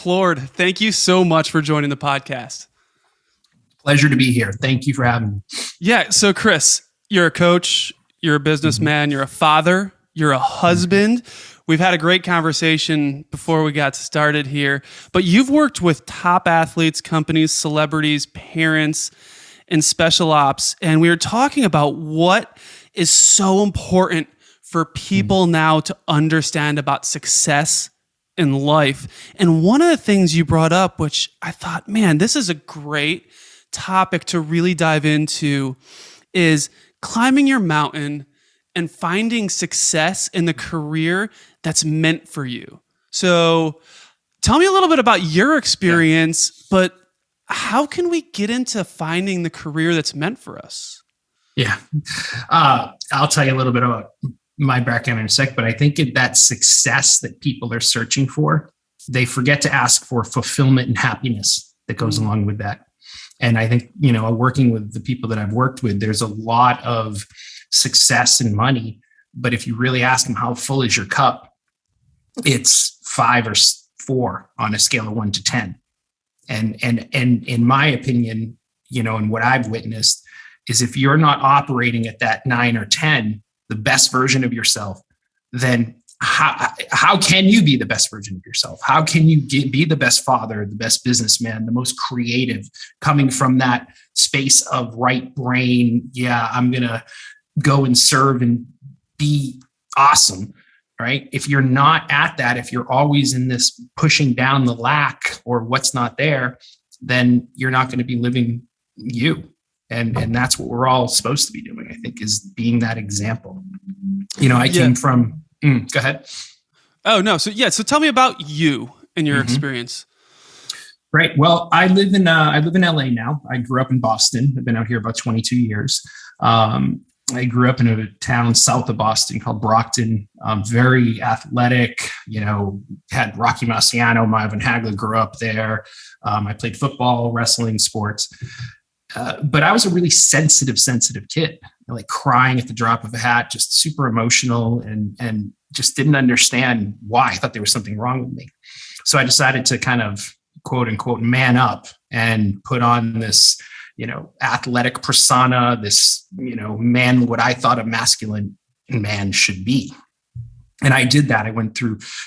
Plourde, thank you so much for joining the podcast. Pleasure to be here. Thank you for having me. Yeah. So Chris, you're a coach, you're a businessman, you're a father, you're a husband. We've had a great conversation before we got started here, but you've worked with top athletes, companies, celebrities, parents, and special ops. And we were talking about what is so important for people now to understand about success in life. And one of the things you brought up, which I thought, man, this is a great topic to really dive into, is climbing your mountain and finding success in the career that's meant for you. So tell me a little bit about your experience, but how can we get into finding the career that's meant for us? Yeah. I'll tell you a little bit about my background in a sec, but I think that success that people are searching for, they forget to ask for fulfillment and happiness that goes along with that. And I think, working with the people that I've worked with, there's a lot of success and money, but if you really ask them how full is your cup, it's 5 or 4 on a scale of 1 to 10. And in my opinion, and what I've witnessed is if you're not operating at that 9 or 10, the best version of yourself, then how can you be the best version of yourself? How can you be the best father, the best businessman, the most creative, coming from that space of right brain? Yeah, I'm going to go and serve and be awesome, right? If you're not at that, if you're always in this pushing down the lack or what's not there, then you're not going to be living you. And that's what we're all supposed to be doing, I think, is being that example. I came from, go ahead. Oh, no. So tell me about you and your experience. Right. Well, I live in LA now. I grew up in Boston. I've been out here about 22 years. I grew up in a town south of Boston called Brockton. Very athletic, had Rocky Marciano, Marvin Hagler grew up there. I played football, wrestling, sports. But I was a really sensitive kid, like crying at the drop of a hat, just super emotional and just didn't understand why. I thought there was something wrong with me. So I decided to kind of quote unquote man up and put on this, athletic persona, this, man, what I thought a masculine man should be. And I did that. I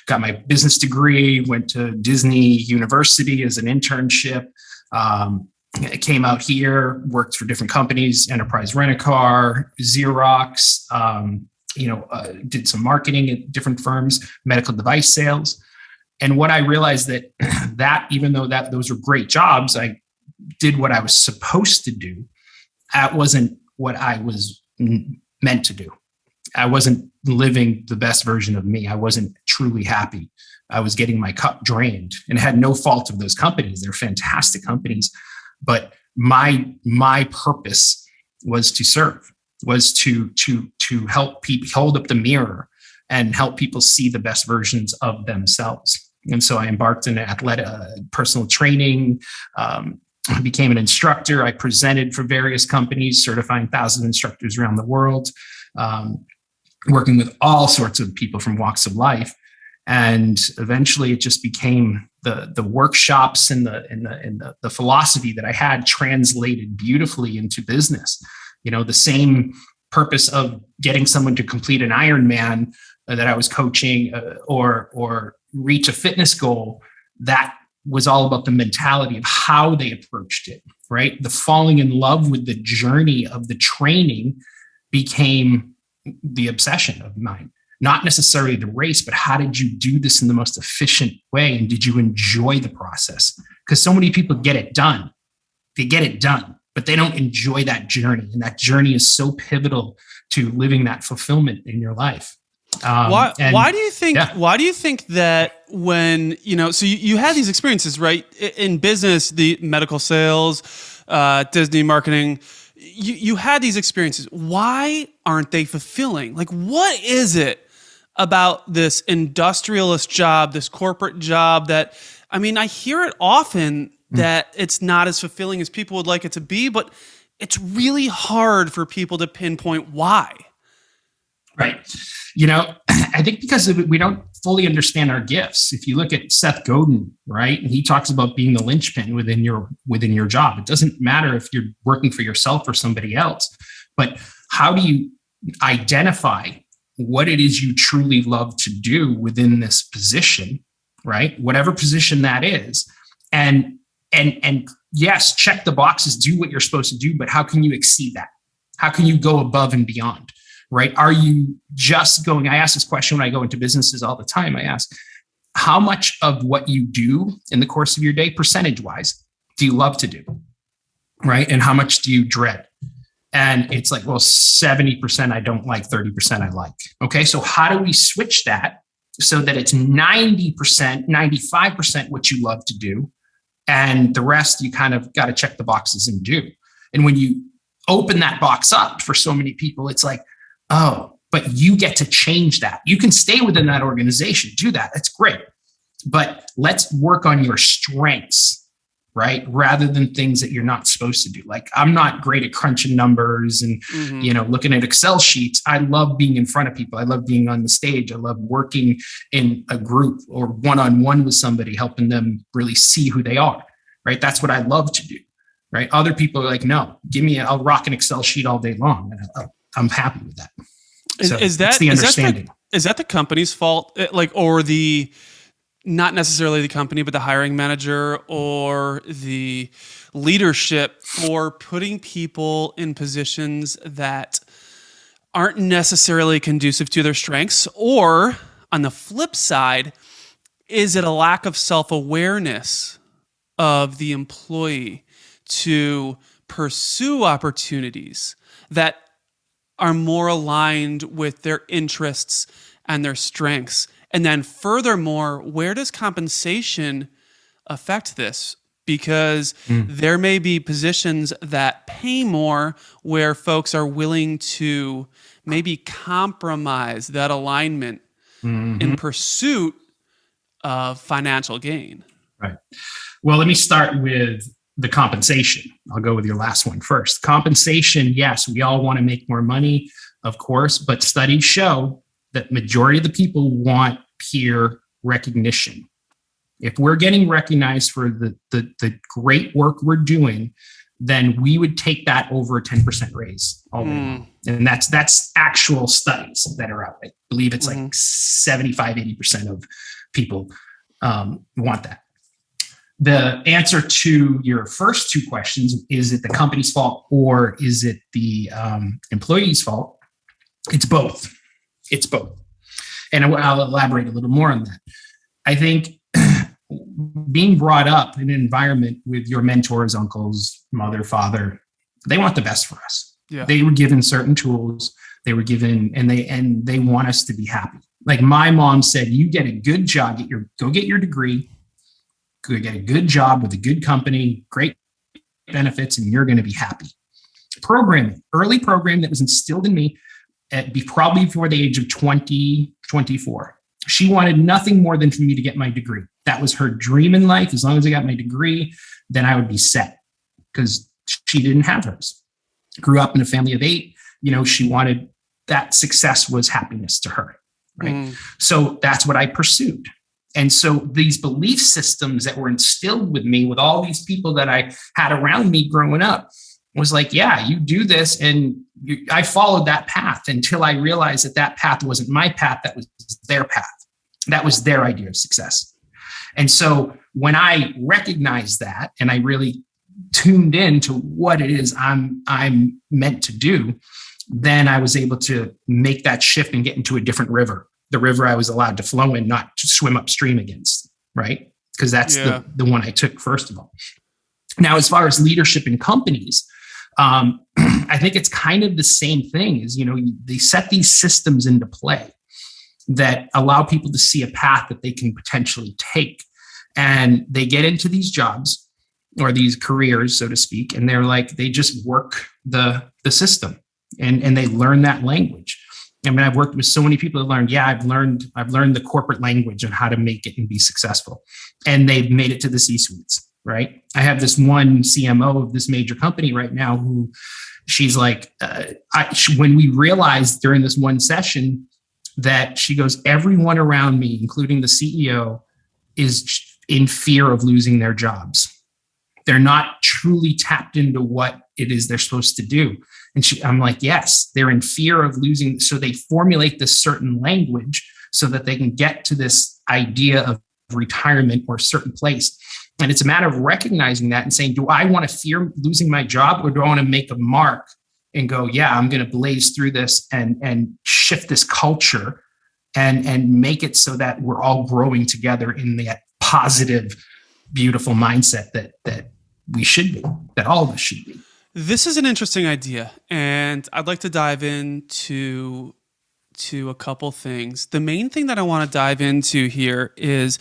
got my business degree, went to Disney University as an internship. I came out here, worked for different companies, Enterprise Rent-A-Car, Xerox, did some marketing at different firms, medical device sales. And what I realized that even though those were great jobs, I did what I was supposed to do. That wasn't what I was meant to do. I wasn't living the best version of me. I wasn't truly happy. I was getting my cup drained, and it had no fault of those companies. They're fantastic companies. But my purpose was to serve, was to help people hold up the mirror and help people see the best versions of themselves. And so I embarked in personal training. I became an instructor. I presented for various companies, certifying thousands of instructors around the world, working with all sorts of people from walks of life. And eventually it just became the workshops and the philosophy that I had translated beautifully into business. The same purpose of getting someone to complete an Ironman that I was coaching or reach a fitness goal, that was all about the mentality of how they approached it, right? The falling in love with the journey of the training became the obsession of mine. Not necessarily the race, but how did you do this in the most efficient way? And did you enjoy the process? Because so many people get it done. They get it done, but they don't enjoy that journey. And that journey is so pivotal to living that fulfillment in your life. Why do you think that when, so you had these experiences, right? In business, the medical sales, Disney marketing, you had these experiences. Why aren't they fulfilling? Like, what is it about this industrialist job, this corporate job that, I hear it often that it's not as fulfilling as people would like it to be, but it's really hard for people to pinpoint why. Right. I think because we don't fully understand our gifts. If you look at Seth Godin, right, and he talks about being the linchpin within your job. It doesn't matter if you're working for yourself or somebody else, but how do you identify what it is you truly love to do within this position, right? Whatever position that is. And yes, check the boxes, do what you're supposed to do, but how can you exceed that? How can you go above and beyond, right? Are you just going, I ask this question when I go into businesses all the time. I ask, how much of what you do in the course of your day, percentage-wise, do you love to do, right? And how much do you dread? And it's like, well, 70% I don't like, 30% I like. Okay, so how do we switch that so that it's 90%, 95% what you love to do, and the rest you kind of got to check the boxes and do. And when you open that box up for so many people, it's like, oh, but you get to change that. You can stay within that organization, do that. That's great. But let's work on your strengths, right? Rather than things that you're not supposed to do. Like, I'm not great at crunching numbers and, looking at Excel sheets. I love being in front of people. I love being on the stage. I love working in a group or one-on-one with somebody, helping them really see who they are, right? That's what I love to do, right? Other people are like, no, I'll rock an Excel sheet all day long. And I'm happy with that. Is that's the understanding. Is that the company's fault? Or not necessarily the company, but the hiring manager or the leadership for putting people in positions that aren't necessarily conducive to their strengths? Or on the flip side, is it a lack of self-awareness of the employee to pursue opportunities that are more aligned with their interests and their strengths? And then furthermore, where does compensation affect this? Because there may be positions that pay more where folks are willing to maybe compromise that alignment in pursuit of financial gain. Right. Well, let me start with the compensation. I'll go with your last one first. Compensation, yes, we all want to make more money, of course, but studies show that majority of the people want peer recognition. If we're getting recognized for the great work we're doing, then we would take that over a 10% raise all day long. And that's actual studies that are out. I believe it's like 75, 80% of people want that. The answer to your first two questions, is it the company's fault or is it the employee's fault? It's both. It's both. And I'll elaborate a little more on that. I think being brought up in an environment with your mentors, uncles, mother, father, they want the best for us. Yeah. They were given certain tools. They were given, and they want us to be happy. Like my mom said, you get a good job, go get your degree, go get a good job with a good company, great benefits, and you're going to be happy. Programming, early program that was instilled in me probably before the age of 20, 24. She wanted nothing more than for me to get my degree. That was her dream in life. As long as I got my degree, then I would be set, because she didn't have hers. Grew up in a family of 8. She wanted that success was happiness to her, right? So that's what I pursued. And so these belief systems that were instilled with me, with all these people that I had around me growing up, was like, yeah, you do this. And I followed that path until I realized that path wasn't my path. That was their path. That was their idea of success. And so when I recognized that and I really tuned in to what it is I'm meant to do, then I was able to make that shift and get into a different river, the river I was allowed to flow in, not to swim upstream against, right? Because that's the one I took first of all. Now, as far as leadership in companies, I think it's kind of the same thing. Is they set these systems into play that allow people to see a path that they can potentially take, and they get into these jobs or these careers, so to speak, and they just work the system and they learn that language. I mean, I've worked with so many people that learned, I've learned the corporate language on how to make it and be successful, and they've made it to the C-suites. Right. I have this one CMO of this major company right now who she's like, when we realized during this one session, that she goes, everyone around me, including the CEO, is in fear of losing their jobs. They're not truly tapped into what it is they're supposed to do. And I'm like, yes, they're in fear of losing. So they formulate this certain language so that they can get to this idea of retirement or a certain place. And it's a matter of recognizing that and saying, do I want to fear losing my job, or do I want to make a mark and go, yeah, I'm going to blaze through this and shift this culture and make it so that we're all growing together in that positive, beautiful mindset that we should be, that all of us should be. This is an interesting idea, and I'd like to dive into a couple things. The main thing that I want to dive into here is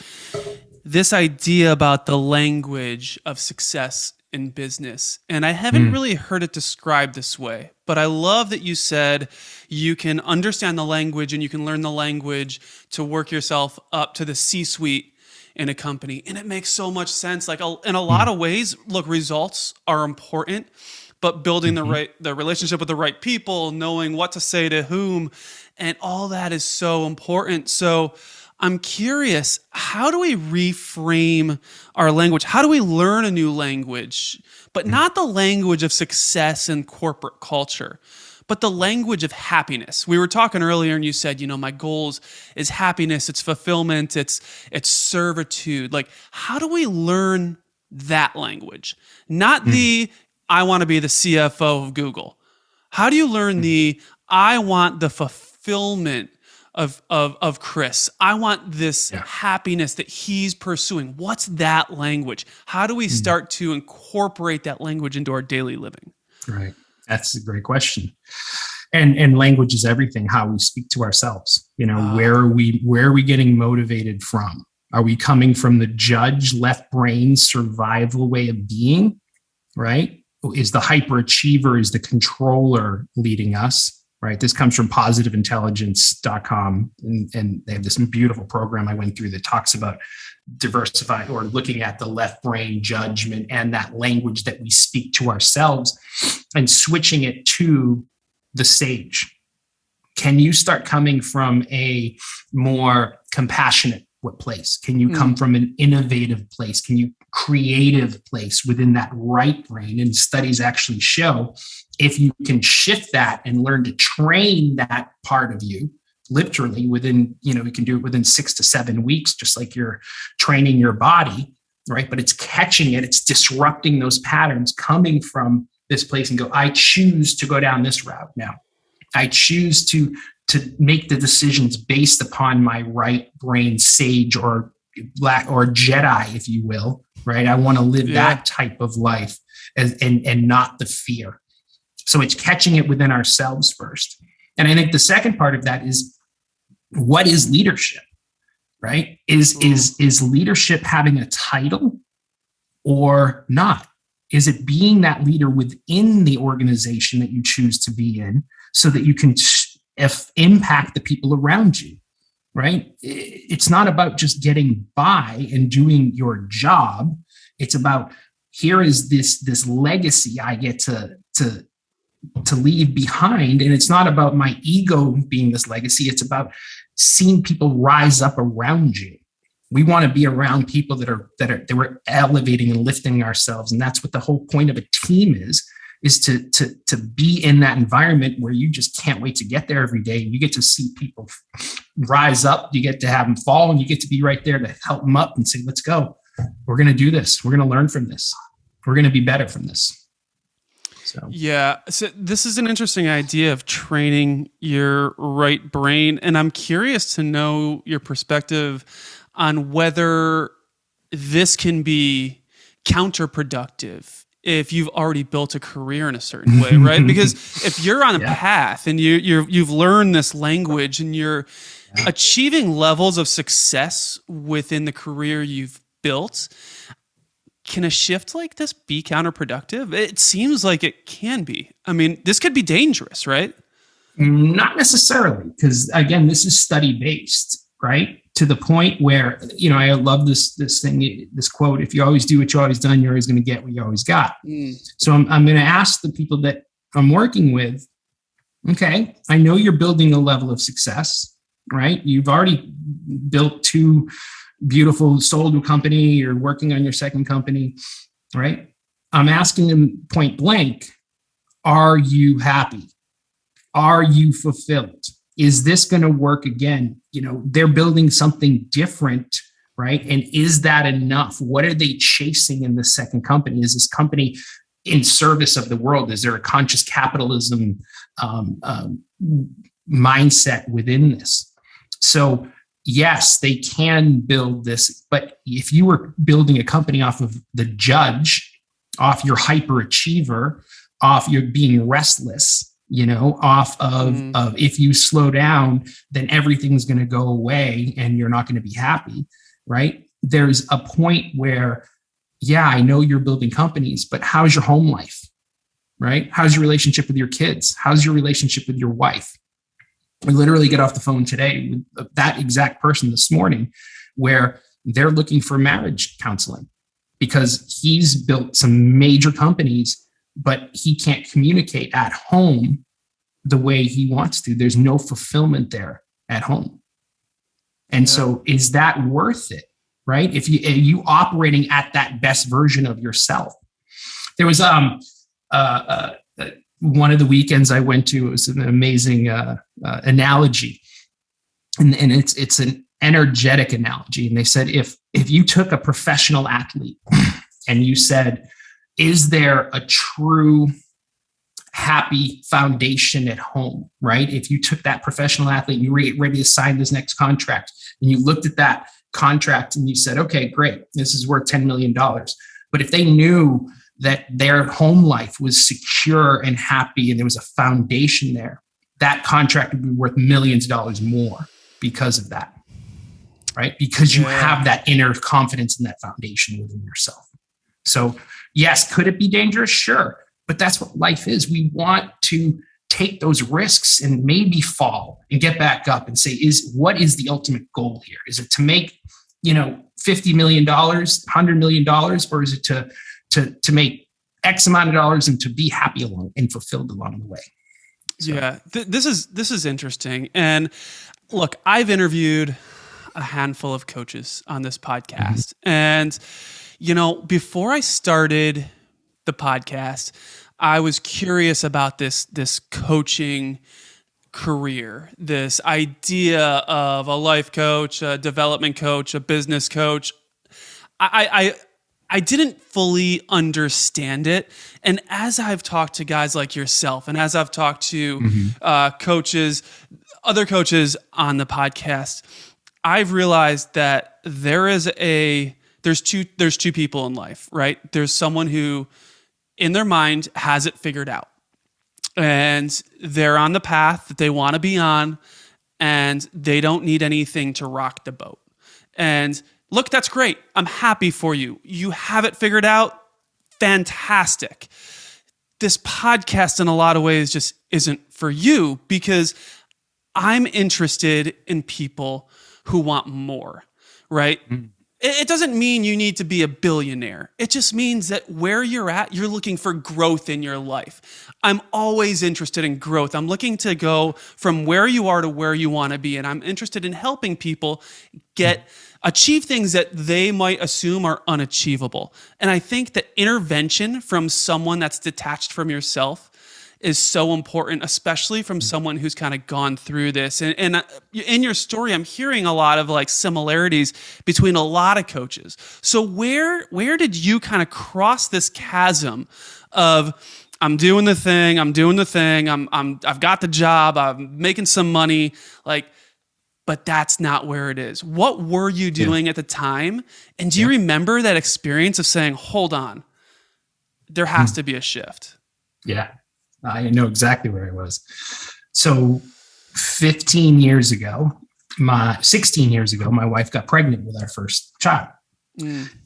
this idea about the language of success in business. And I haven't really heard it described this way, but I love that you said you can understand the language and you can learn the language to work yourself up to the C-suite in a company. And it makes so much sense. Like in a lot of ways, look, results are important, but building the relationship with the right people, knowing what to say to whom, and all that is so important. So I'm curious, how do we reframe our language? How do we learn a new language, but not the language of success and corporate culture, but the language of happiness? We were talking earlier and you said, my goals is happiness, it's fulfillment, it's servitude. Like, how do we learn that language? Not the, I want to be the CFO of Google. How do you learn the, I want the fulfillment of Chris? I want this happiness that he's pursuing. What's that language? How do we start to incorporate that language into our daily living? Right. That's a great question. And language is everything, how we speak to ourselves. Where are we getting motivated from? Are we coming from the judge, left brain, survival way of being? Right? Is the hyperachiever, is the controller leading us? Right. This comes from positiveintelligence.com. And they have this beautiful program I went through that talks about diversifying or looking at the left brain judgment and that language that we speak to ourselves and switching it to the sage. Can you start coming from a more compassionate place? Can you come from an innovative place? Can you creative place within that right brain? And studies actually show if you can shift that and learn to train that part of you, literally within, you can do it within 6 to 7 weeks, just like you're training your body, right? But it's catching it, it's disrupting those patterns coming from this place and go, I choose to go down this route now. I choose to make the decisions based upon my right brain sage or Jedi, if you will, right? I want to live that type of life and not the fear. So it's catching it within ourselves first. And I think the second part of that is, what is leadership, right? Is leadership having a title or not? Is it being that leader within the organization that you choose to be in so that you can impact the people around you, right? It's not about just getting by and doing your job. It's about, here is this legacy I get to leave behind. And it's not about my ego being this legacy. It's about seeing people rise up around you. We want to be around people that we're elevating and lifting ourselves. And that's what the whole point of a team is to be in that environment where you just can't wait to get there every day. You get to see people rise up. You get to have them fall, and you get to be right there to help them up and say, let's go. We're going to do this. We're going to learn from this. We're going to be better from this. So this is an interesting idea of training your right brain. And I'm curious to know your perspective on whether this can be counterproductive if you've already built a career in a certain way, right? Because if you're on a path and you've learned this language and you're achieving levels of success within the career you've built, can a shift like this be counterproductive? It seems like it can be. I mean, this could be dangerous, right? Not necessarily, because again, this is study-based, right? To the point where, I love this quote, if you always do what you always done, you're always going to get what you always got. So I'm going to ask the people that I'm working with, okay, I know you're building a level of success. right? You've already built two beautiful, sold a company, you're working on your second company, right? I'm asking them point blank, are you happy? Are you fulfilled? Is this going to work again? They're building something different, right? And is that enough? What are they chasing in the second company? Is this company in service of the world? Is there a conscious capitalism mindset within this? So yes, they can build this, but if you were building a company off of the judge, off your hyperachiever, off your being restless, off of if you slow down, then everything's going to go away and you're not going to be happy, right? There's a point where, yeah, I know you're building companies, but how's your home life, right? How's your relationship with your kids? How's your relationship with your wife? We literally get off the phone today with that exact person this morning where they're looking for marriage counseling because he's built some major companies, but he can't communicate at home the way he wants to. There's no fulfillment there at home. And so is that worth it, right? If you operating at that best version of yourself. There was one of the weekends I went to, it was an amazing analogy. And it's an energetic analogy. And they said, if you took a professional athlete and you said, is there a true happy foundation at home, right? If you took that professional athlete and you were ready to sign this next contract and you looked at that contract and you said, okay, great, this is worth $10 million. But if they knew that their home life was secure and happy and there was a foundation there, that contract would be worth millions of dollars more because of that, right? Because you have that inner confidence in that foundation within yourself. So yes, could it be dangerous? Sure. But that's what life is. We want to take those risks and maybe fall and get back up and say, what is the ultimate goal here? Is it to make, $50 million, $100 million, or is it to make X amount of dollars and to be happy along and fulfilled along the way? So. Yeah, this is interesting. And look, I've interviewed a handful of coaches on this podcast. And, before I started the podcast, I was curious about this coaching career, this idea of a life coach, a development coach, a business coach. I didn't fully understand it. And as I've talked to guys like yourself, and as I've talked to coaches, other coaches on the podcast, I've realized that there's two people in life, right? There's someone who in their mind has it figured out and they're on the path that they want to be on and they don't need anything to rock the boat. And look, that's great. I'm happy for you. You have it figured out. Fantastic. This podcast in a lot of ways just isn't for you because I'm interested in people who want more, right? It doesn't mean you need to be a billionaire. It just means that where you're at, you're looking for growth in your life. I'm always interested in growth. I'm looking to go from where you are to where you want to be. And I'm interested in helping people achieve things that they might assume are unachievable. And I think that intervention from someone that's detached from yourself is so important, especially from someone who's kind of gone through this. And in your story, I'm hearing a lot of similarities between a lot of coaches. So where did you kind of cross this chasm of I'm doing the thing, I've got the job, I'm making some money, but that's not where it is. What were you doing at the time? And do you remember that experience of saying, hold on, there has to be a shift? Yeah. I know exactly where I was. So 16 years ago, my wife got pregnant with our first child.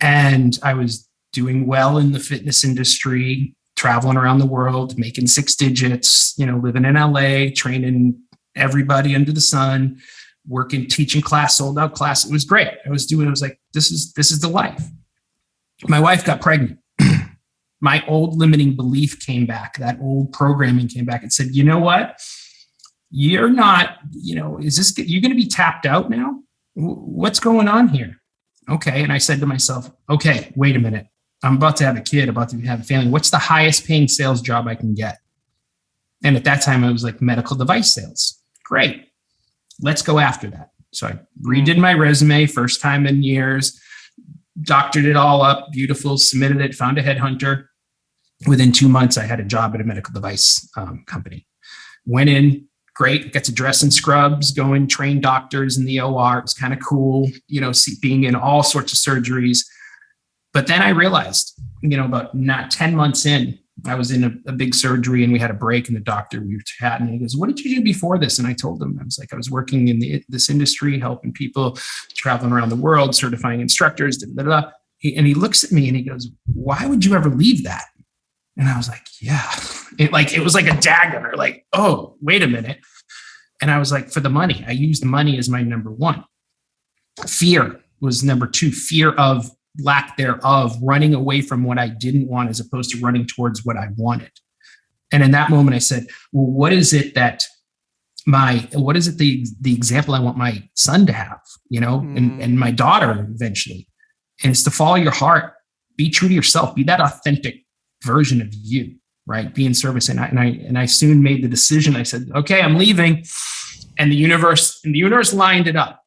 And I was doing well in the fitness industry, traveling around the world, making six digits, living in LA, training everybody under the sun, working, teaching class, sold out class. It was great. I was like, this is the life. My wife got pregnant. My old limiting belief came back. That old programming came back and said, you know what? you're not, you're going to be tapped out now? What's going on here? Okay. And I said to myself, okay, wait a minute. I'm about to have a kid, about to have a family. What's the highest paying sales job I can get? And at that time, I was like medical device sales. Great. Let's go after that. So I redid my resume, first time in years, doctored it all up, beautiful, submitted it, found a headhunter. Within 2 months, I had a job at a medical device company. Went in, great, got to dress in scrubs, go and train doctors in the OR. It was kind of cool, being in all sorts of surgeries. But then I realized, about not 10 months in, I was in a big surgery and we had a break, and the doctor, we were chatting, and he goes, "What did you do before this?" And I told him, I was working in this industry, helping people, traveling around the world, certifying instructors, da, da, da. And he looks at me and he goes, "Why would you ever leave that?" And I was like, yeah, it was like a dagger, like, oh, wait a minute. And I was like, for the money. I used money as my number one. Fear was number two, fear of lack thereof, running away from what I didn't want as opposed to running towards what I wanted. And in that moment, I said, well, what is it the example I want my son to have, and my daughter eventually? And it's to follow your heart, be true to yourself, be that authentic version of you, right? Be in service. And I soon made the decision. I said, okay, I'm leaving. And the universe lined it up.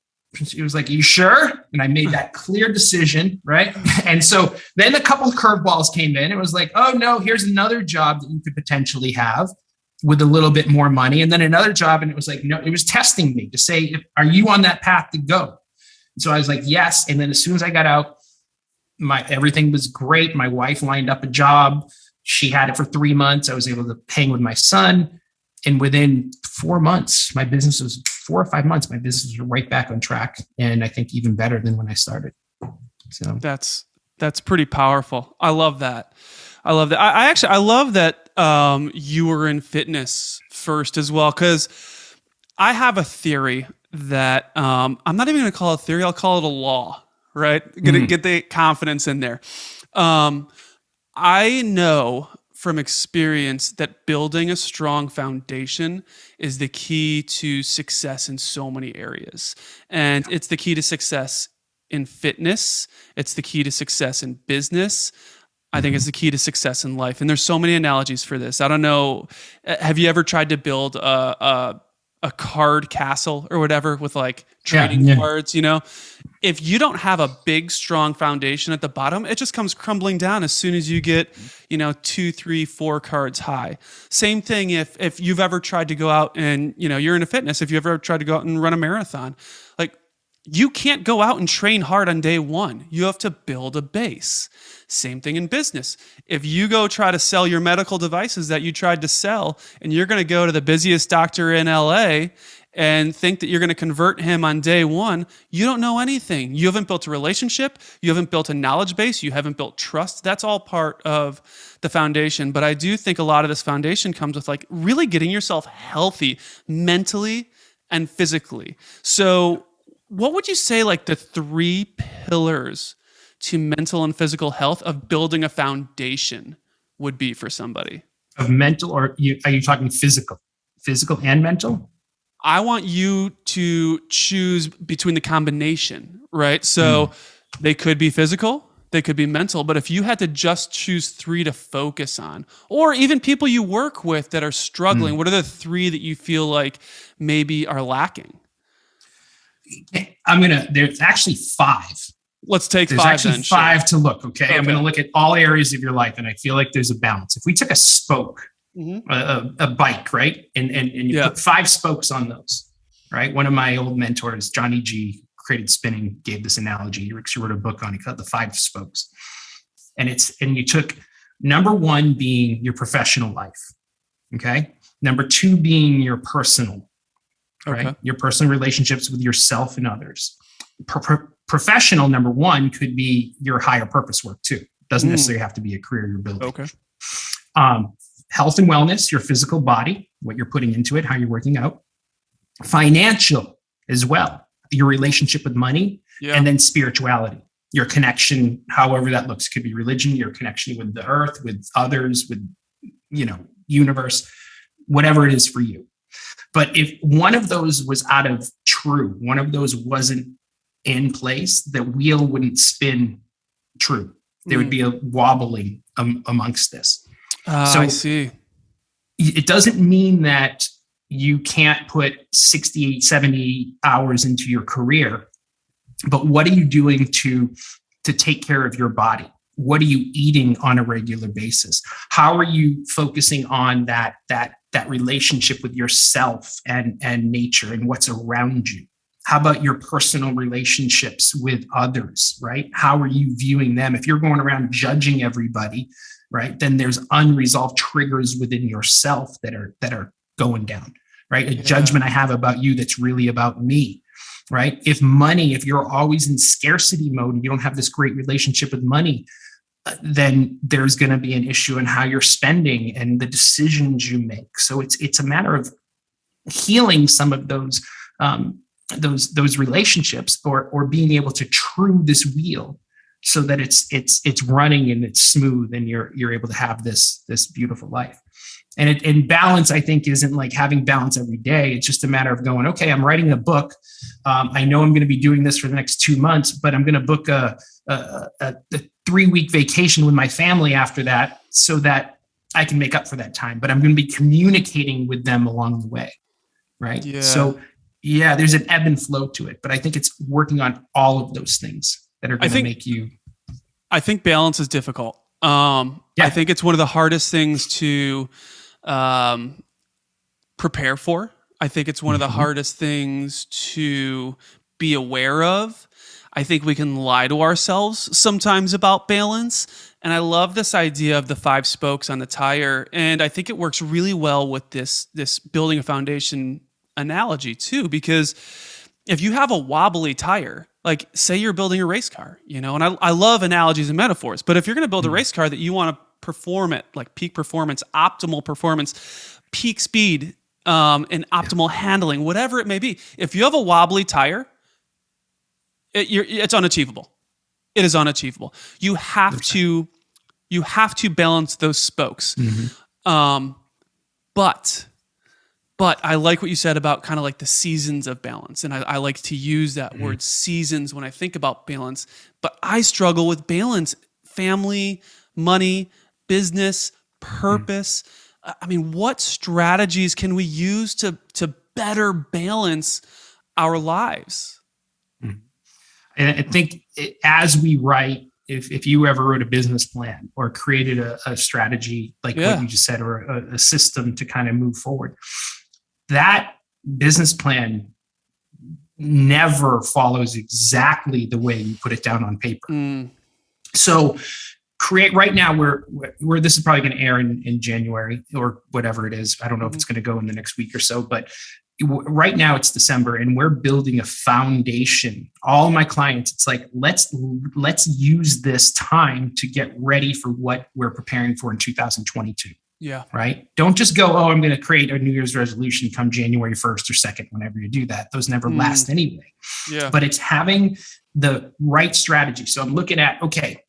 It was like, "You sure?" And I made that clear decision, right? And so then a couple of curveballs came in. It was like, oh no, here's another job that you could potentially have with a little bit more money. And then another job. And it was like, no, it was testing me to say, are you on that path to go? And so I was like, yes. And then as soon as I got out, everything was great. My wife lined up a job. She had it for 3 months. I was able to hang with my son. And within 4 months, my business was 4 or 5 months, my business was right back on track. And I think even better than when I started. So that's pretty powerful. I love that. I love that you were in fitness first as well, because I have a theory that I'm not even going to call it a theory. I'll call it a law, right? Get the confidence in there. I know from experience that building a strong foundation is the key to success in so many areas. And it's the key to success in fitness. It's the key to success in business. I think it's the key to success in life. And there's so many analogies for this. I don't know. Have you ever tried to build a card castle or whatever with like trading cards, If you don't have a big, strong foundation at the bottom, it just comes crumbling down as soon as you get, 2, 3, 4 cards high. Same thing if you've ever tried to go out and, you're into fitness, if you ever tried to go out and run a marathon, like you can't go out and train hard on day one. You have to build a base. Same thing in business. If you go try to sell your medical devices that you tried to sell, and you're going to go to the busiest doctor in LA and think that you're going to convert him on day one, you don't know anything. You haven't built a relationship. You haven't built a knowledge base. You haven't built trust. That's all part of the foundation. But I do think a lot of this foundation comes with like really getting yourself healthy mentally and physically. So what would you say like the 3 pillars to mental and physical health of building a foundation would be for somebody? Of mental, or are you talking physical and mental? I want you to choose between the combination, right? So they could be physical, they could be mental, but if you had to just choose 3 to focus on, or even people you work with that are struggling, what are the 3 that you feel like maybe are lacking? There's actually 5. Let's take there's 5 actually then. 5 to look, okay? I'm going to look at all areas of your life, and I feel like there's a balance. If we took a spoke, a bike, right? And you put 5 spokes on those, right? One of my old mentors, Johnny G, created spinning, gave this analogy. He wrote a book on it called The 5 Spokes. And you took number 1 being your professional life, okay? Number 2 being your personal, right? Okay. Your personal relationships with yourself and others. Professional, number 1 could be your higher purpose work too. Doesn't necessarily have to be a career you're building. Okay. Health and wellness, your physical body, what you're putting into it, how you're working out. Financial as well, your relationship with money, and then spirituality, your connection, however that looks. Could be religion, your connection with the earth, with others, with, universe, whatever it is for you. But if one of those was out of true, one of those wasn't in place, the wheel wouldn't spin true. There would be a wobbling amongst this. So I see. It doesn't mean that you can't put 60, 70 hours into your career, but what are you doing to take care of your body? What are you eating on a regular basis? How are you focusing on that relationship with yourself and nature and what's around you? How about your personal relationships with others, right? How are you viewing them? If you're going around judging everybody, right, then there's unresolved triggers within yourself that are going down, right? A judgment I have about you that's really about me, right? If you're always in scarcity mode and you don't have this great relationship with money, then there's going to be an issue in how you're spending and the decisions you make. So it's a matter of healing some of those relationships or being able to true this wheel so that it's running and it's smooth and you're able to have this beautiful life. And balance, I think, isn't like having balance every day. It's just a matter of going, okay, I'm writing a book. I know I'm going to be doing this for the next 2 months, but I'm going to book a 3-week vacation with my family after that so that I can make up for that time. But I'm going to be communicating with them along the way, right? Yeah. So, there's an ebb and flow to it. But I think it's working on all of those things that are going to make you. I think balance is difficult. I think it's one of the hardest things to prepare for. I think it's one of the hardest things to be aware of. I think we can lie to ourselves sometimes about balance. And I love this idea of the 5 spokes on the tire. And I think it works really well with this building a foundation analogy too, because if you have a wobbly tire, like say you're building a race car, and I love analogies and metaphors, but if you're going to build a race car that you want to perform at like peak performance, optimal performance, peak speed, and optimal handling, whatever it may be, if you have a wobbly tire, it's unachievable. It is unachievable. You have to balance those spokes. But I like what you said about kind of like the seasons of balance. And I like to use that word seasons when I think about balance. But I struggle with balance, family, money, business, purpose. I mean, what strategies can we use to better balance our lives? And I think as we write, if you ever wrote a business plan or created a strategy, like what you just said, or a system to kind of move forward, that business plan never follows exactly the way you put it down on paper. So right now we're this is probably going to air in January or whatever it is. I don't know if it's going to go in the next week or so, but right now it's December and we're building a foundation. All my clients, it's like, let's use this time to get ready for what we're preparing for in 2022. Yeah. Right. Don't just go, I'm going to create a New Year's resolution come January 1st or 2nd, whenever you do that. Those never last anyway. Yeah. But it's having the right strategy. So I'm looking at, okay,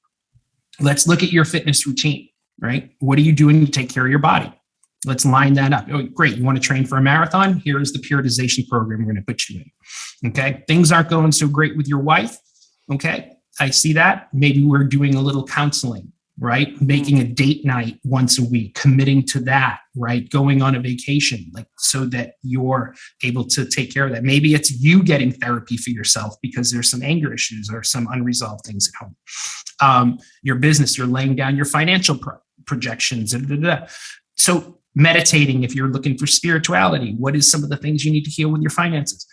let's look at your fitness routine, right? What are you doing to take care of your body? Let's line that up. Oh, great. You want to train for a marathon? Here's the periodization program we're going to put you in. Okay. Things aren't going so great with your wife. Okay. I see that. Maybe we're doing a little counseling, right? Making a date night once a week, committing to that, right? Going on a vacation, like so that you're able to take care of that. Maybe it's you getting therapy for yourself because there's some anger issues or some unresolved things at home. Your business, you're laying down your financial projections. So meditating, if you're looking for spirituality, what is some of the things you need to heal with your finances?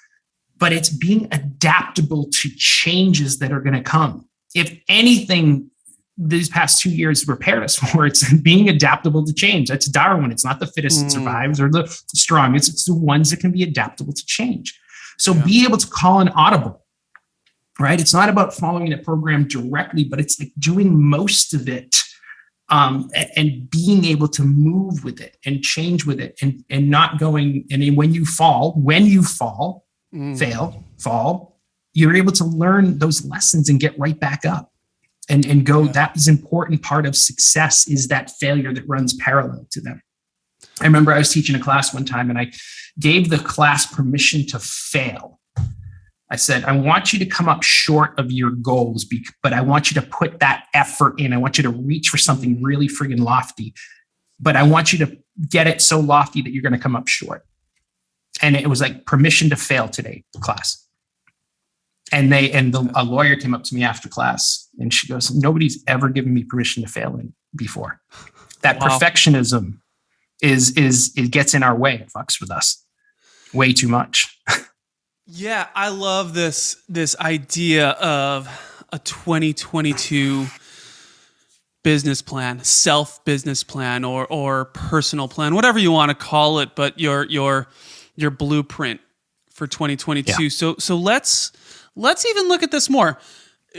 But it's being adaptable to changes that are going to come. If anything, these past 2 years prepared us for, it's being adaptable to change. That's Darwin. It's not the fittest that survives or the strongest. It's the ones that can be adaptable to change. So be able to call an audible, right? It's not about following the program directly, but it's like doing most of it. And being able to move with it and change with it and not going. And then when you fall, fall, you're able to learn those lessons and get right back up and go. That is important part of success, is that failure that runs parallel to them. I remember I was teaching a class one time and I gave the class permission to fail. I said, I want you to come up short of your goals, but I want you to put that effort in. I want you to reach for something really friggin' lofty, but I want you to get it so lofty that you're going to come up short. And it was like permission to fail today, class. And a lawyer came up to me after class and she goes, nobody's ever given me permission to fail before. That perfectionism it gets in our way. It fucks with us way too much. Yeah, I love this idea of a 2022 business plan, self business plan, or personal plan, whatever you want to call it, but your blueprint for 2022. Yeah. So let's even look at this more.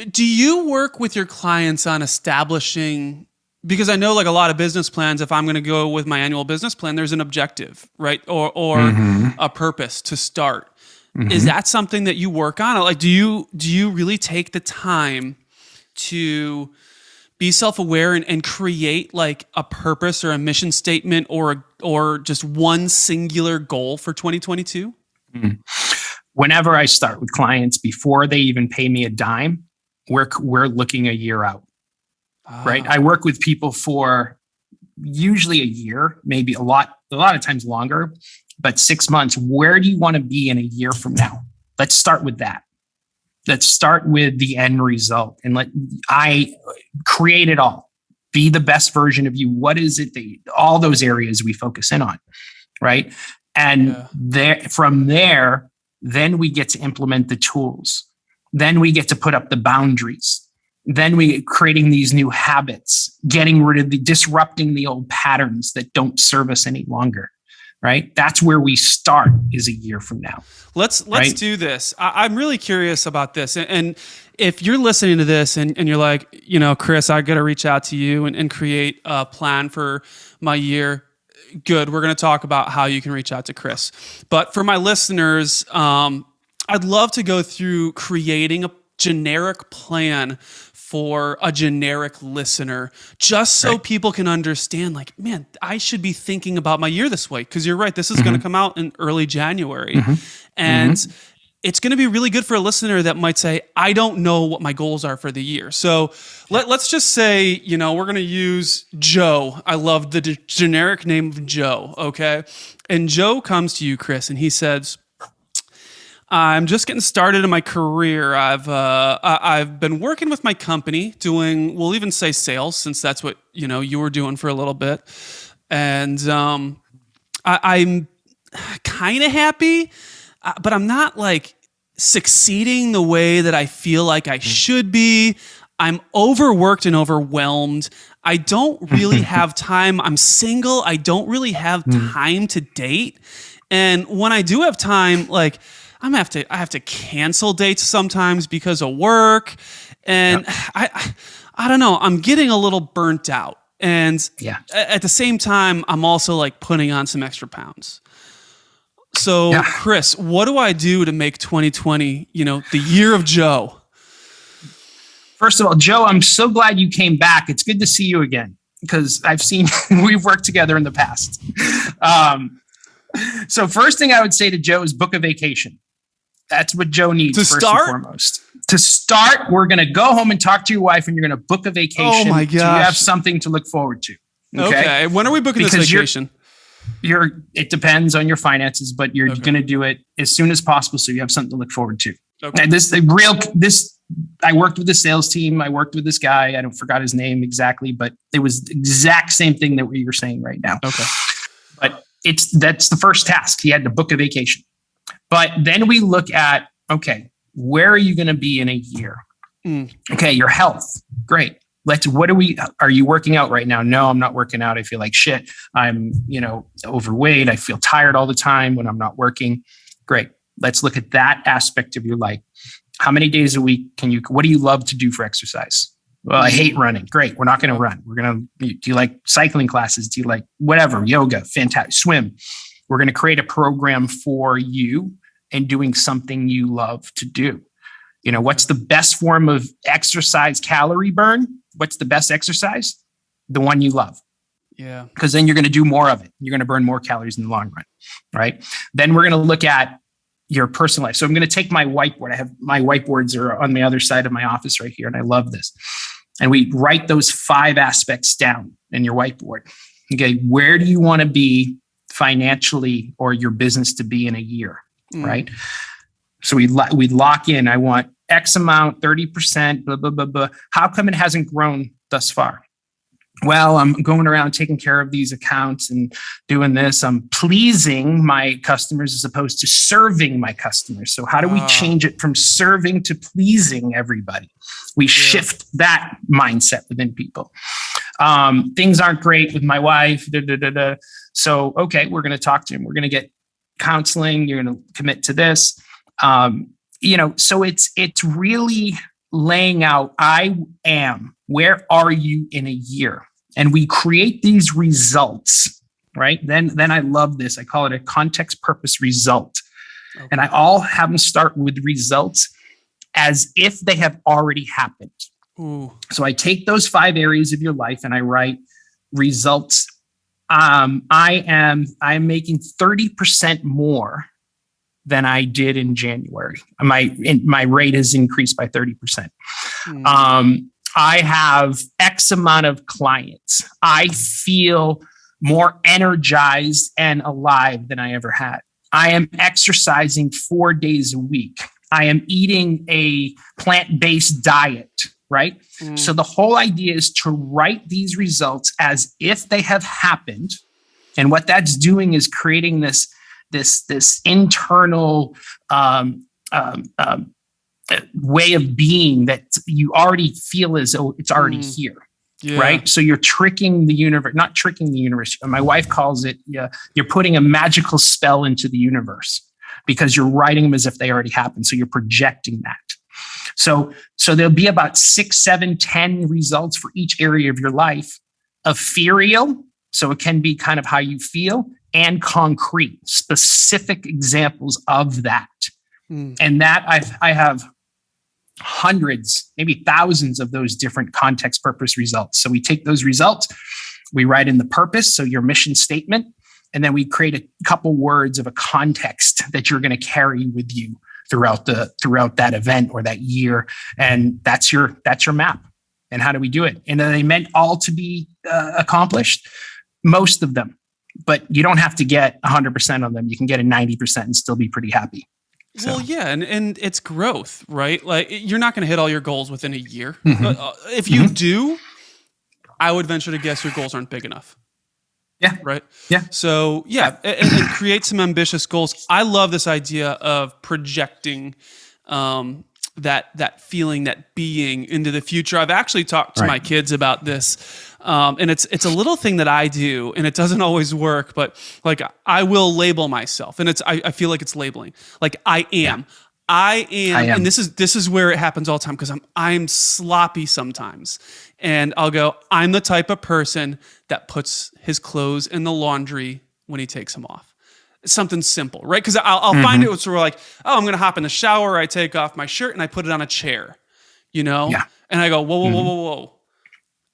Do you work with your clients on establishing, because I know like a lot of business plans, if I'm going to go with my annual business plan, there's an objective, right? Or a purpose to start. Mm-hmm. Is that something that you work on? Like, do you really take the time to be self-aware and create like a purpose or a mission statement or just one singular goal for 2022? Mm-hmm. Whenever I start with clients, before they even pay me a dime, we're looking a year out, right? I work with people for usually a year, maybe a lot of times longer, but 6 months. Where do you want to be in a year from now? Let's start with that. Let's start with the end result and I create it all. Be the best version of you. What is it all those areas we focus in on, right? And from there, then we get to implement the tools. Then we get to put up the boundaries. Then we creating these new habits, getting rid of disrupting the old patterns that don't serve us any longer, right? That's where we start is a year from now. Let's do this. I'm really curious about this. And if you're listening to this and you're like, Chris, I got to reach out to you and create a plan for my year. Good. We're going to talk about how you can reach out to Chris. But for my listeners, I'd love to go through creating a generic plan for a generic listener, just so people can understand, like, man, I should be thinking about my year this way. Because you're right, this is going to come out in early January. And it's going to be really good for a listener that might say, I don't know what my goals are for the year. So let's just say, we're going to use Joe. I love the generic name of Joe, okay? And Joe comes to you, Chris, and he says, I'm just getting started in my career. I've been working with my company doing, we'll even say sales, since that's what you were doing for a little bit, and I'm kind of happy, but I'm not like succeeding the way that I feel like I should be. I'm overworked and overwhelmed. I don't really have time. I'm single. I don't really have time to date, and when I do have time, like, I have to cancel dates sometimes because of work. And I don't know, I'm getting a little burnt out. And at the same time, I'm also like putting on some extra pounds. So Chris, what do I do to make 2020, the year of Joe? First of all, Joe, I'm so glad you came back. It's good to see you again because I've seen, we've worked together in the past. So first thing I would say to Joe is book a vacation. That's what Joe needs first and foremost. To start, we're going to go home and talk to your wife, and you're going to book a vacation. Oh my gosh! So you have something to look forward to. Okay. When are we booking this vacation? It depends on your finances, but you're going to do it as soon as possible, so you have something to look forward to. Okay. And I worked with the sales team. I worked with this guy. I forgot his name exactly, but it was the exact same thing that you're saying right now. Okay. But that's the first task. He had to book a vacation. But then we look at, okay, where are you going to be in a year? Okay, your health. Great. Are you working out right now? No, I'm not working out. I feel like shit. I'm, overweight. I feel tired all the time when I'm not working. Great. Let's look at that aspect of your life. How many days a week what do you love to do for exercise? Well, I hate running. Great. We're not going to run. Do you like cycling classes? Do you like whatever? Yoga? Fantastic. Swim. We're going to create a program for you and doing something you love to do. What's the best form of exercise calorie burn? What's the best exercise? The one you love. Yeah. Because then you're going to do more of it. You're going to burn more calories in the long run, right? Then we're going to look at your personal life. So I'm going to take my whiteboard. I have my whiteboards are on the other side of my office right here, and I love this. And we write those 5 aspects down in your whiteboard. Okay, where do you want to be financially or your business to be in a year, right? So we lock in. I want X amount, 30%, blah, blah, blah, blah. How come it hasn't grown thus far? Well, I'm going around taking care of these accounts and doing this. I'm pleasing my customers as opposed to serving my customers. So how do we change it from serving to pleasing everybody? We shift that mindset within people. Things aren't great with my wife. So, okay, we're going to talk to him. We're going to get counseling. You're going to commit to this. So it's really laying out, I am, where are you in a year? And we create these results, right? Then I love this. I call it a context purpose result. Okay. And I all have them start with results as if they have already happened. Ooh. So I take those 5 areas of your life and I write results. I'm making 30% more than I did in January. My rate has increased by 30%. I have X amount of clients. I feel more energized and alive than I ever had. I am exercising 4 days a week. I am eating a plant-based diet, right? So the whole idea is to write these results as if they have happened. And what that's doing is creating this internal way of being that you already feel as though it's already here, right? So you're tricking the universe, not tricking the universe. My wife calls it, you're putting a magical spell into the universe because you're writing them as if they already happened. So you're projecting that. So there'll be about 6, 7, 10 results for each area of your life. Ethereal, so it can be kind of how you feel, and concrete, specific examples of that. And that I have hundreds, maybe thousands of those different context purpose results. So we take those results, we write in the purpose, so your mission statement, and then we create a couple words of a context that you're going to carry with you throughout that event or that year. And that's your map. And how do we do it? And are they meant all to be accomplished? Most of them. But you don't have to get 100% on them. You can get a 90% and still be pretty happy. So. Well, yeah, and it's growth, right? Like you're not going to hit all your goals within a year. If you do, I would venture to guess your goals aren't big enough. Yeah. Right? Yeah. So, yeah, and create some ambitious goals. I love this idea of projecting that feeling, that being into the future. I've actually talked to my kids about this. And it's a little thing that I do, and it doesn't always work, but like I will label myself, and I feel like it's labeling. Like I am, and this is where it happens all the time because I'm sloppy sometimes, and I'll go, I'm the type of person that puts his clothes in the laundry when he takes them off. It's something simple, right? Because I'll find it sort of like, oh, I'm gonna hop in the shower, I take off my shirt and I put it on a chair, and I go, whoa.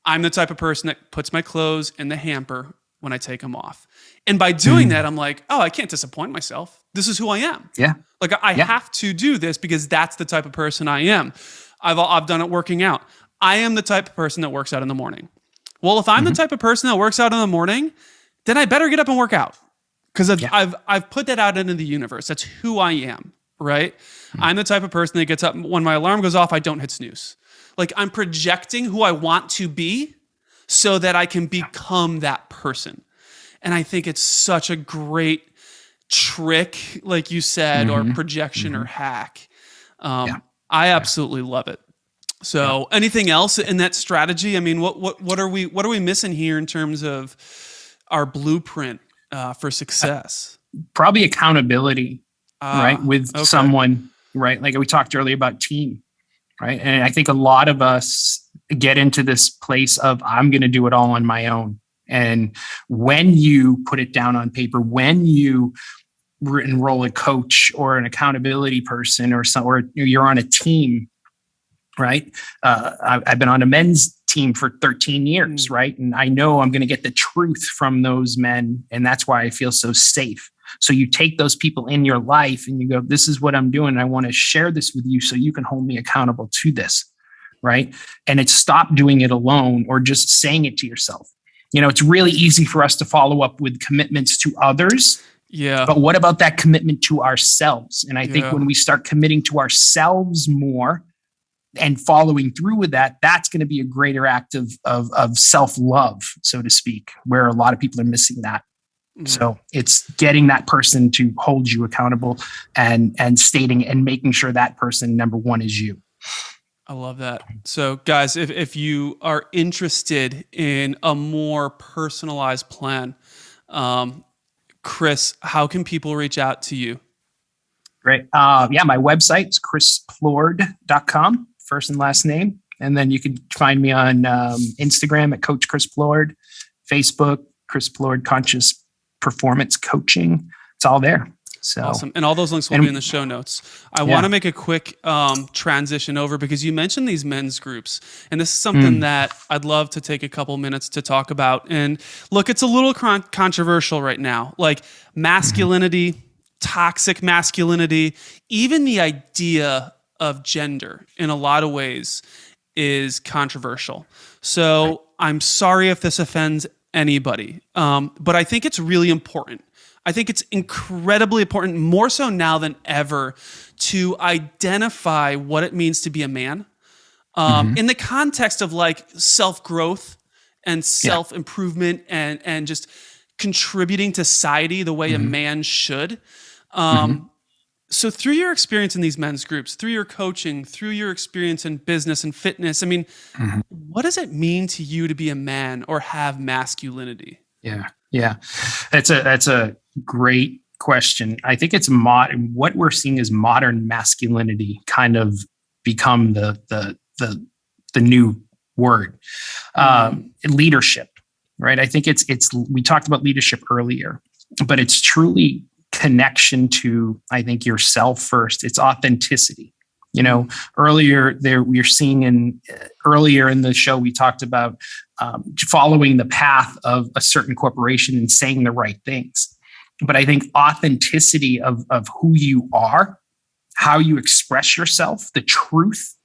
I'm the type of person that puts my clothes in the hamper when I take them off. And by doing that, I'm like, oh, I can't disappoint myself. This is who I am. Yeah. Like I have to do this because that's the type of person I am. I've done it working out. I am the type of person that works out in the morning. Well, if I'm the type of person that works out in the morning, then I better get up and work out because I've put that out into the universe. That's who I am, right? I'm the type of person that gets up when my alarm goes off, I don't hit snooze. Like I'm projecting who I want to be so that I can become that person. And I think it's such a great trick, like you said, or projection or hack. I absolutely love it. So anything else in that strategy? I mean, what are we missing here in terms of our blueprint for success? Probably accountability, right? With someone, right? Like we talked earlier about team. Right. And I think a lot of us get into this place of I'm going to do it all on my own. And when you put it down on paper, when you enroll a coach or an accountability person or you're on a team, right? I've been on a men's team for 13 years, right? And I know I'm going to get the truth from those men. And that's why I feel so safe. So you take those people in your life and you go, this is what I'm doing. And I want to share this with you so you can hold me accountable to this, right? And it's stop doing it alone or just saying it to yourself. It's really easy for us to follow up with commitments to others. Yeah. But what about that commitment to ourselves? And I think when we start committing to ourselves more and following through with that, that's going to be a greater act of self-love, so to speak, where a lot of people are missing that. So it's getting that person to hold you accountable and stating and making sure that person, number one, is you. I love that. So guys, if you are interested in a more personalized plan, Chris, how can people reach out to you? Great. My website's chrisplourde.com, first and last name. And then you can find me on Instagram at Coach Chris Plourde, Facebook, Chris Plourde Conscious Performance Coaching. It's all there. So awesome. And all those links will be in the show notes. I want to make a quick transition over because you mentioned these men's groups. And this is something that I'd love to take a couple minutes to talk about. And look, it's a little controversial right now. Like masculinity, toxic masculinity, even the idea of gender in a lot of ways is controversial. So I'm sorry if this offends anybody, but I think it's really important. I think it's incredibly important, more so now than ever, to identify what it means to be a man in the context of like self-growth and self-improvement and just contributing to society the way a man should. So through your experience in these men's groups, through your coaching, through your experience in business and fitness, I mean, what does it mean to you to be a man or have masculinity? Yeah. That's a great question. I think it's what we're seeing is modern masculinity kind of become the new word. Leadership, right? I think it's we talked about leadership earlier, but it's truly connection to, I think, yourself first. It's authenticity. Earlier in the show, we talked about following the path of a certain corporation and saying the right things. But I think authenticity of who you are, how you express yourself, the truth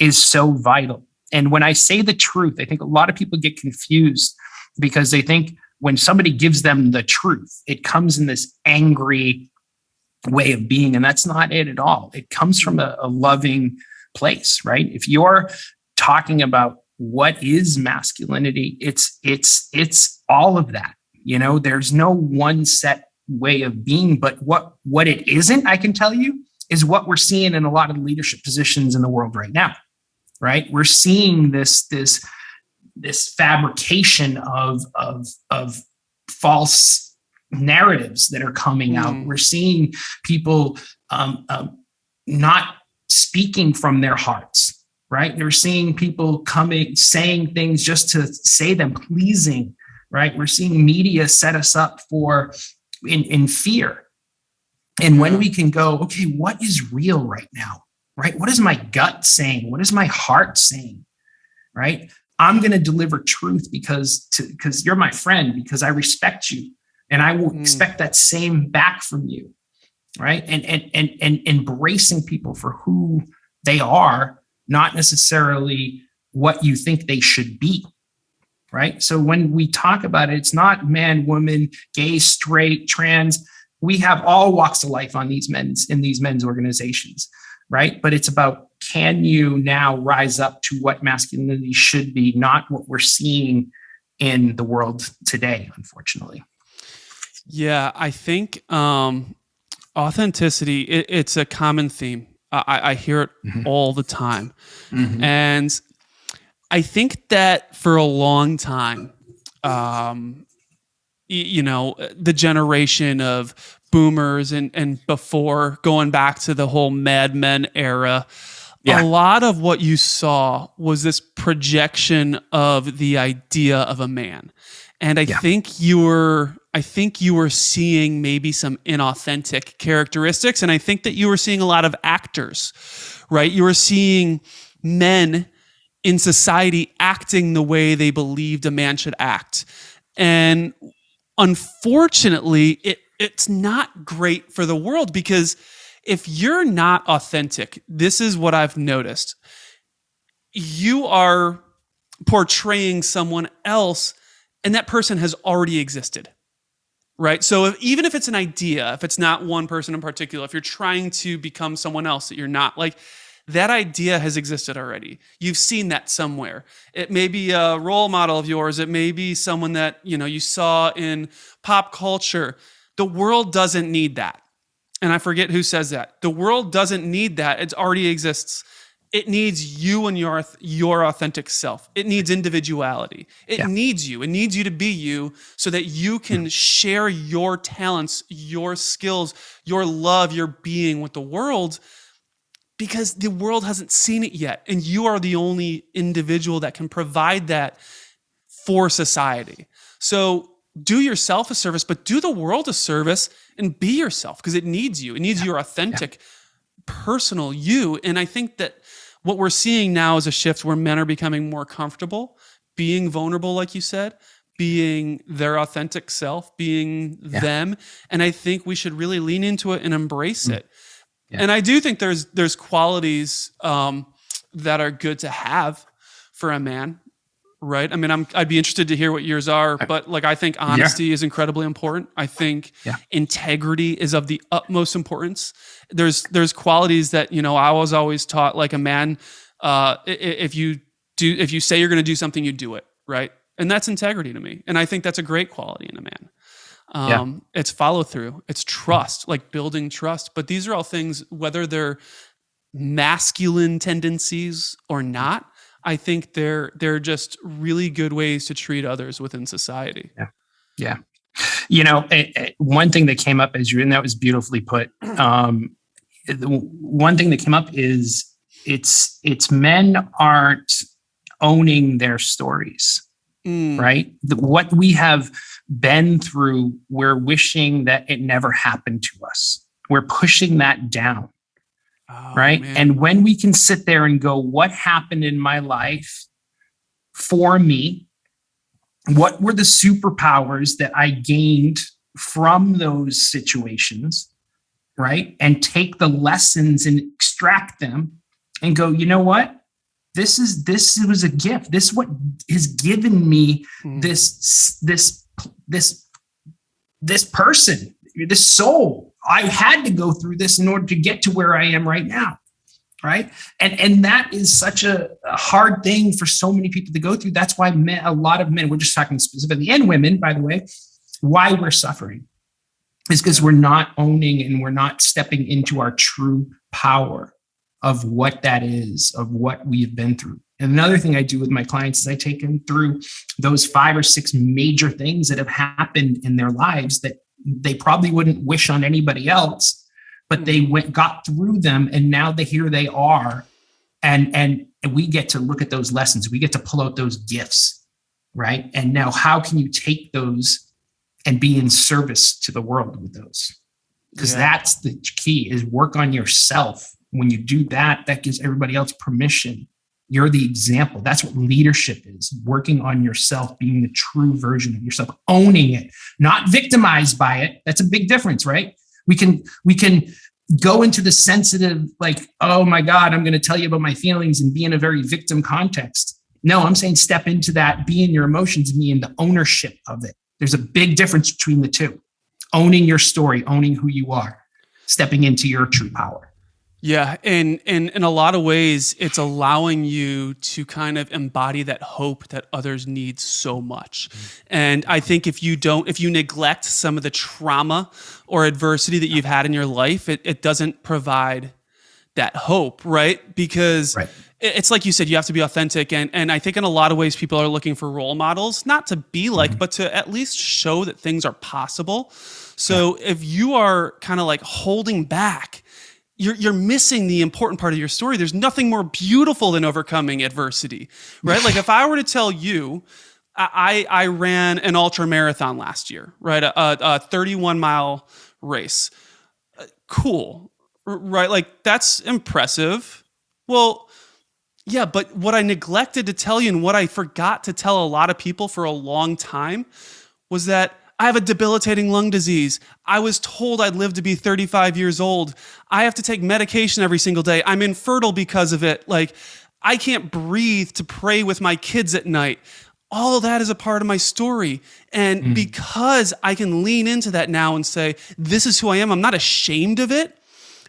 is so vital. And when I say the truth, I think a lot of people get confused because they think when somebody gives them the truth, it comes in this angry way of being. And that's not it at all. It comes from a loving place, right? If you're talking about what is masculinity, it's all of that. There's no one set way of being, but what it isn't, I can tell you, is what we're seeing in a lot of leadership positions in the world right now, right? We're seeing this fabrication of false narratives that are coming out. We're seeing people not speaking from their hearts, right? We're seeing people saying things just to say them, pleasing, right? We're seeing media set us up for in fear. And when we can go, okay, what is real right now, right? What is my gut saying? What is my heart saying, right? I'm going to deliver truth because you're my friend, because I respect you. And I will expect that same back from you, right? And embracing people for who they are, not necessarily what you think they should be, right? So when we talk about it, it's not man, woman, gay, straight, trans. We have all walks of life in these men's organizations, right? But it's about, can you now rise up to what masculinity should be, not what we're seeing in the world today, unfortunately. Yeah, I think authenticity, it's a common theme. I hear it all the time. And I think that for a long time, the generation of boomers and before, going back to the whole Mad Men era, a lot of what you saw was this projection of the idea of a man. And I think you were seeing maybe some inauthentic characteristics. And I think that you were seeing a lot of actors, right? You were seeing men in society acting the way they believed a man should act. And unfortunately, it's not great for the world, because if you're not authentic, this is what I've noticed. You are portraying someone else, and that person has already existed, right? So even if it's an idea, if it's not one person in particular, if you're trying to become someone else that you're not, like, that idea has existed already. You've seen that somewhere. It may be a role model of yours. It may be someone that, you saw in pop culture. The world doesn't need that. And I forget who says that. The world doesn't need that. It already exists. It needs you and your authentic self. It needs individuality. It needs you. It needs you to be you, so that you can share your talents, your skills, your love, your being with the world, because the world hasn't seen it yet. And you are the only individual that can provide that for society. So do yourself a service, but do the world a service and be yourself, because it needs you. It needs your authentic, personal you. And I think that what we're seeing now is a shift where men are becoming more comfortable being vulnerable, like you said, being their authentic self, being them. And I think we should really lean into it and embrace it. Yeah. And I do think there's qualities that are good to have for a man, right? I mean, I'd be interested to hear what yours are, but like, I think honesty is incredibly important. I think integrity is of the utmost importance. There's qualities that, I was always taught, like, a man, if you say you're going to do something, you do it, right? And that's integrity to me. And I think that's a great quality in a man. It's follow through, it's trust, like building trust. But these are all things, whether they're masculine tendencies or not, I think they're just really good ways to treat others within society. Yeah. One thing that came up and that was beautifully put. One thing that came up is it's men aren't owning their stories, right? What we have been through, we're wishing that it never happened to us. We're pushing that down. Right. Man. And when we can sit there and go, what happened in my life for me? What were the superpowers that I gained from those situations? Right. And take the lessons and extract them and go, you know what? This was a gift. This is what has given me this person, this soul. I had to go through this in order to get to where I am right now. Right. And that is such a hard thing for so many people to go through. That's why a lot of men, we're just talking specifically, and women, by the way, why we're suffering is because we're not owning and we're not stepping into our true power of what that is, of what we've been through. And another thing I do with my clients is I take them through those 5 or 6 major things that have happened in their lives that they probably wouldn't wish on anybody else, but they got through them, and now here they are. And we get to look at those lessons. We get to pull out those gifts, right? And now how can you take those and be in service to the world with those? Because that's the key, is work on yourself. When you do that, that gives everybody else permission. You're the example. That's what leadership is. Working on yourself, being the true version of yourself, owning it, not victimized by it. That's a big difference, right? We can go into the sensitive, like, oh my God, I'm going to tell you about my feelings, and be in a very victim context. No, I'm saying step into that, be in your emotions, and be in the ownership of it. There's a big difference between the two. Owning your story, owning who you are, stepping into your true power. Yeah. And in a lot of ways, it's allowing you to kind of embody that hope that others need so much. And I think if you neglect some of the trauma or adversity that you've had in your life, it doesn't provide that hope, right? Because it's like you said, you have to be authentic. And I think in a lot of ways, people are looking for role models, not to be like, but to at least show that things are possible. So if you are kind of like holding back, you're missing the important part of your story. There's nothing more beautiful than overcoming adversity, right? Like if I were to tell you, I ran an ultra marathon last year, right? A 31-mile race. Cool, right? Like that's impressive. Well, Yeah, but what I neglected to tell you and what I forgot to tell a lot of people for a long time was that I have a debilitating lung disease. I was told I'd live to be 35 years old. I have to take medication every single day. I'm infertile because of it. Like, I can't breathe to pray with my kids at night. All of that is a part of my story. And because I can lean into that now and say, this is who I am, I'm not ashamed of it.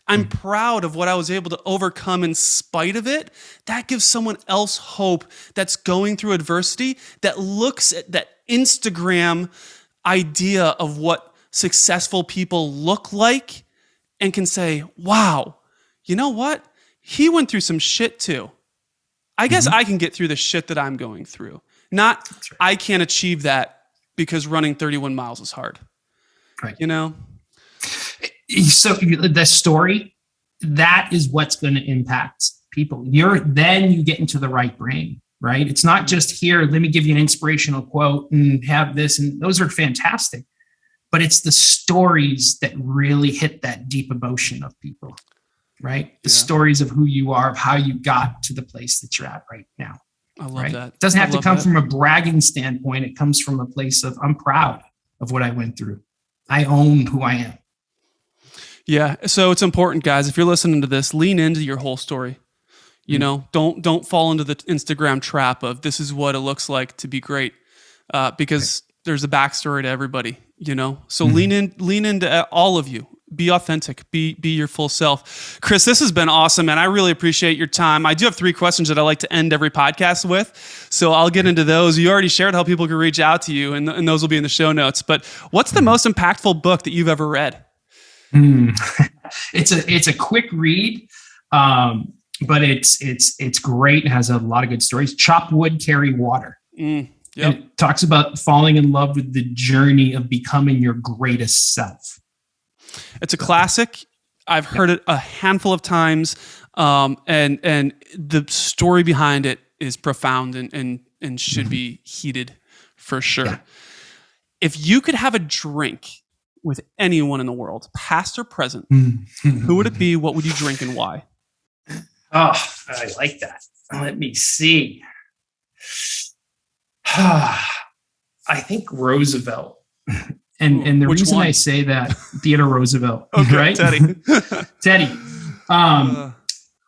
I'm proud of what I was able to overcome in spite of it. That gives someone else hope that's going through adversity, that looks at that Instagram idea of what successful people look like and can say, wow, you know what? He went through some shit too. I guess I can get through the shit that I'm going through. Not, right. I can't achieve that because running 31 miles is hard. Right. You know? So the story, that is what's going to impact people. Then you get into the right brain, right? It's not just here, let me give you an inspirational quote and have this, and those are fantastic. But it's the stories that really hit that deep emotion of people, right? The stories of who you are, of how you got to the place that you're at right now. I love that. It doesn't have to come from a bragging standpoint. It comes from a place of, I'm proud of what I went through. I own who I am. Yeah. So it's important, guys, if you're listening to this, lean into your whole story. You know, don't fall into the Instagram trap of this is what it looks like to be great. Because there's a backstory to everybody, you know? So lean into all of you. Be authentic, be your full self. Chris, this has been awesome, and I really appreciate your time. I do have 3 questions that I like to end every podcast with, so I'll get into those. You already shared how people can reach out to you, and those will be in the show notes. But what's the most impactful book that you've ever read? It's a quick read, but it's great. It has a lot of good stories. Chop wood, carry water. Yep. It talks about falling in love with the journey of becoming your greatest self. It's a classic. I've heard it a handful of times, and the story behind it is profound and should be heeded for sure. Yeah. If you could have a drink with anyone in the world, past or present, who would it be? What would you drink and why? Oh, I like that. Let me see. I think Roosevelt. And the reason I say that, Theodore Roosevelt, okay, right? Teddy.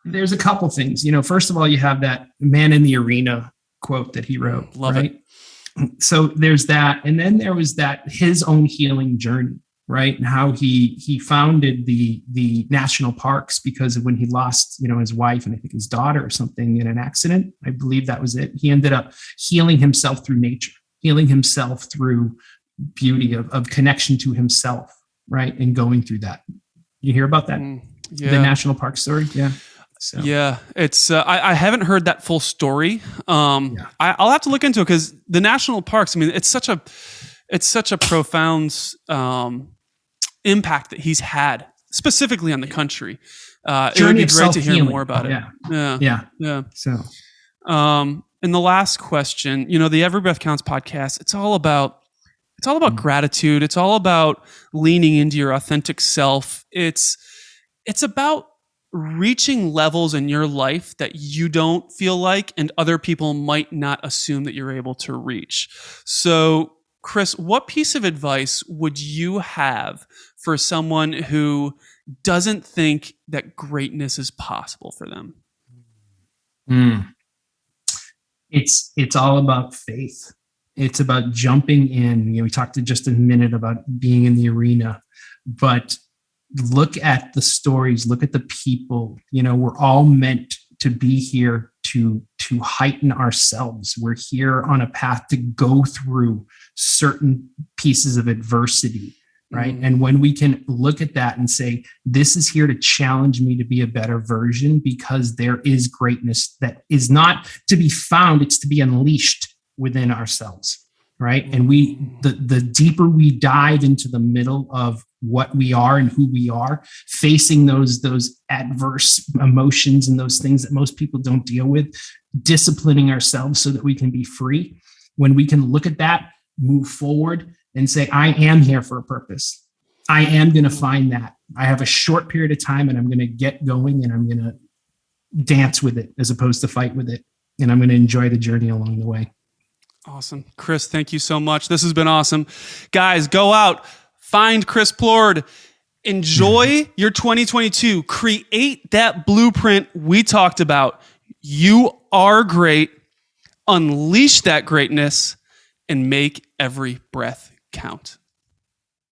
There's a couple things. You know, first of all, you have that man in the arena quote that he wrote. Love right? it. So there's that. And then there was that his own healing journey, right? And how he founded the national parks because of when he lost, you know, his wife and I think his daughter or something in an accident. I believe that was it. He ended up healing himself through nature, healing himself through beauty of connection to himself, right? And going through that. You hear about that? Yeah. The national park story? Yeah. So. Yeah, it's I haven't heard that full story. I'll have to look into it because the national parks, I mean, it's such a profound impact that he's had specifically on the country. It would be great to hear more about it. Yeah. So, and the last question, you know, the Every Breath Counts podcast, it's all about gratitude. It's all about leaning into your authentic self. It's about reaching levels in your life that you don't feel like and other people might not assume that you're able to reach. So, Chris, what piece of advice would you have for someone who doesn't think that greatness is possible for them? It's all about faith. It's about jumping in. You know, we talked just a minute about being in the arena, but look at the stories, look at the people. You know, we're all meant to be here to heighten ourselves. We're here on a path to go through certain pieces of adversity, right? And when we can look at that and say, this is here to challenge me to be a better version, because there is greatness that is not to be found, it's to be unleashed within ourselves, right? And the deeper we dive into the middle of what we are and who we are, facing those adverse emotions and those things that most people don't deal with, disciplining ourselves so that we can be free. When we can look at that, move forward and say, I am here for a purpose. I am going to find that. I have a short period of time and I'm going to get going and I'm going to dance with it as opposed to fight with it. And I'm going to enjoy the journey along the way. Awesome. Chris, thank you so much. This has been awesome. Guys, go out, find Chris Plourde, enjoy your 2022, create that blueprint we talked about. You are great. Unleash that greatness and make every breath count.